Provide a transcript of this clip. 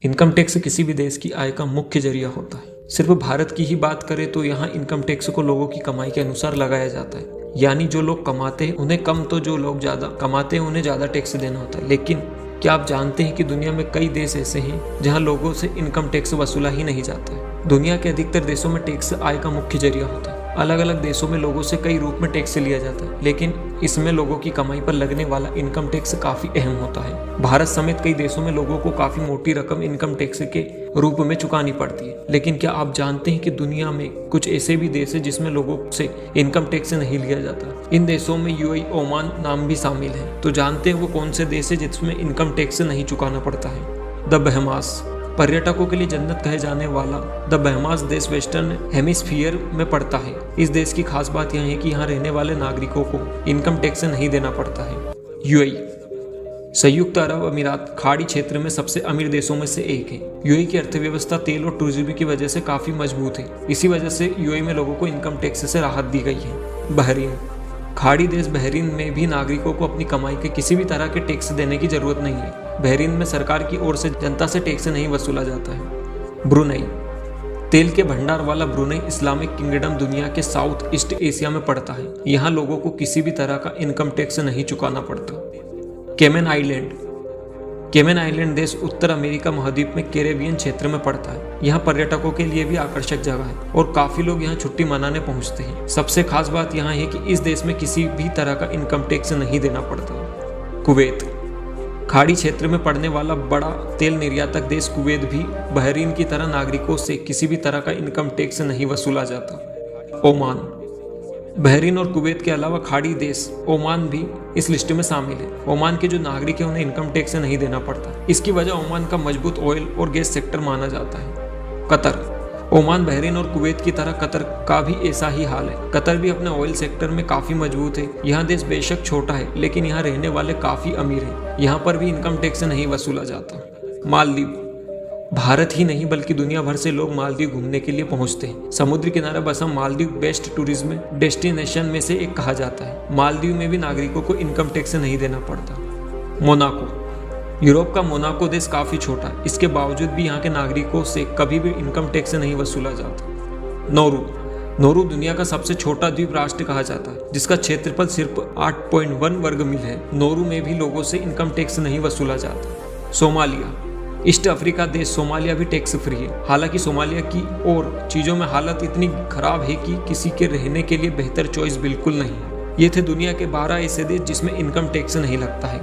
Income tax किसी भी देश की आय का मुख्य जरिया होता है। सिर्फ भारत की ही बात करें तो यहाँ इनकम टैक्स को लोगों की कमाई के अनुसार लगाया जाता है। यानी जो लोग कमाते हैं उन्हें कम, तो जो लोग ज़्यादा कमाते हैं उन्हें ज़्यादा टैक्स देना होता है। लेकिन क्या आप जानते हैं कि दुनिया में कई देश ऐसे हैं जहाँ लोगों से इनकम टैक्स वसूला ही नहीं जाता है। दुनिया के अधिकतर देशों में टैक्स आय का मुख्य जरिया होता है। अलग अलग देशों में लोगों से कई रूप में टैक्स लिया जाता है, लेकिन इसमें लोगों की कमाई पर लगने वाला इनकम टैक्स काफी अहम होता है। भारत समेत कई देशों में लोगों को काफी मोटी रकम इनकम टैक्स के रूप में चुकानी पड़ती है। लेकिन क्या आप जानते हैं कि दुनिया में कुछ ऐसे भी देश हैं जिसमें लोगों से इनकम टैक्स नहीं लिया जाता। इन देशों में यूएई, ओमान नाम भी शामिल है। तो जानते हैं वो कौन से देश है जिसमें इनकम टैक्स नहीं चुकाना पड़ता है? द बहमास। पर्यटकों के लिए जन्नत कहे जाने वाला द बहमास देश वेस्टर्न हेमिस्फीयर में पड़ता है। इस देश की खास बात यह है कि यहाँ रहने वाले नागरिकों को इनकम टैक्स नहीं देना पड़ता है। यूएई, संयुक्त अरब अमीरात, खाड़ी क्षेत्र में सबसे अमीर देशों में से एक है। यूएई की अर्थव्यवस्था तेल और टूरिज्म की वजह से काफी मजबूत है। इसी वजह से यूएई में लोगों को इनकम टैक्स से राहत दी गई है। बहरीन, खाड़ी देश बहरीन में भी नागरिकों को अपनी कमाई के किसी भी तरह के टैक्स देने की जरूरत नहीं है। बहरीन में सरकार की ओर से जनता से टैक्स नहीं वसूला जाता है। ब्रुनई, तेल के भंडार वाला ब्रुनई इस्लामिक किंगडम दुनिया के साउथ ईस्ट एशिया में पड़ता है। यहाँ लोगों को किसी भी तरह का इनकम टैक्स नहीं चुकाना पड़ता। केमन आइलैंड, केमन आइलैंड देश उत्तर अमेरिका महाद्वीप में कैरेबियन क्षेत्र में पड़ता है। यहाँ पर्यटकों के लिए भी आकर्षक जगह है और काफी लोग यहाँ छुट्टी मनाने पहुँचते हैं। सबसे खास बात यहाँ है कि इस देश में किसी भी तरह का इनकम टैक्स नहीं देना पड़ता। कुवैत, खाड़ी क्षेत्र में पड़ने वाला बड़ा तेल निर्यातक देश कुवैत भी बहरीन की तरह नागरिकों से किसी भी तरह का इनकम टैक्स नहीं वसूला जाता। ओमान, बहरीन और कुवैत के अलावा खाड़ी देश ओमान भी इस लिस्ट में शामिल है। ओमान के जो नागरिक हैं उन्हें इनकम टैक्स नहीं देना पड़ता। इसकी वजह ओमान का मजबूत ऑयल और गैस सेक्टर माना जाता है। कतर, ओमान, बहरीन और कुवैत की तरह कतर का भी ऐसा ही हाल है। कतर भी अपने ऑयल सेक्टर में काफी मजबूत है। यहाँ देश बेशक छोटा है, लेकिन यहाँ रहने वाले काफी अमीर हैं। यहाँ पर भी इनकम टैक्स नहीं वसूला जाता। मालदीव, भारत ही नहीं बल्कि दुनिया भर से लोग मालदीव घूमने के लिए पहुंचते हैं। समुद्र किनारा बसा मालदीव बेस्ट टूरिज्म डेस्टिनेशन में से एक कहा जाता है। मालदीव में भी नागरिकों को इनकम टैक्स नहीं देना पड़ता। मोनाको, यूरोप का मोनाको देश काफी छोटा है। इसके बावजूद भी यहाँ के नागरिकों से कभी भी इनकम टैक्स नहीं वसूला जाता। नौरू, नौरू दुनिया का सबसे छोटा द्वीप राष्ट्र कहा जाता है, जिसका क्षेत्रफल सिर्फ 8.1 वर्ग मील है। नौरू में भी लोगों से इनकम टैक्स नहीं वसूला जाता। सोमालिया, ईस्ट अफ्रीका देश सोमालिया भी टैक्स फ्री है। हालांकि सोमालिया की और चीज़ों में हालत इतनी खराब है कि किसी के रहने के लिए बेहतर चॉइस बिल्कुल नहीं है। ये थे दुनिया के 12 ऐसे देश जिसमें इनकम टैक्स नहीं लगता है।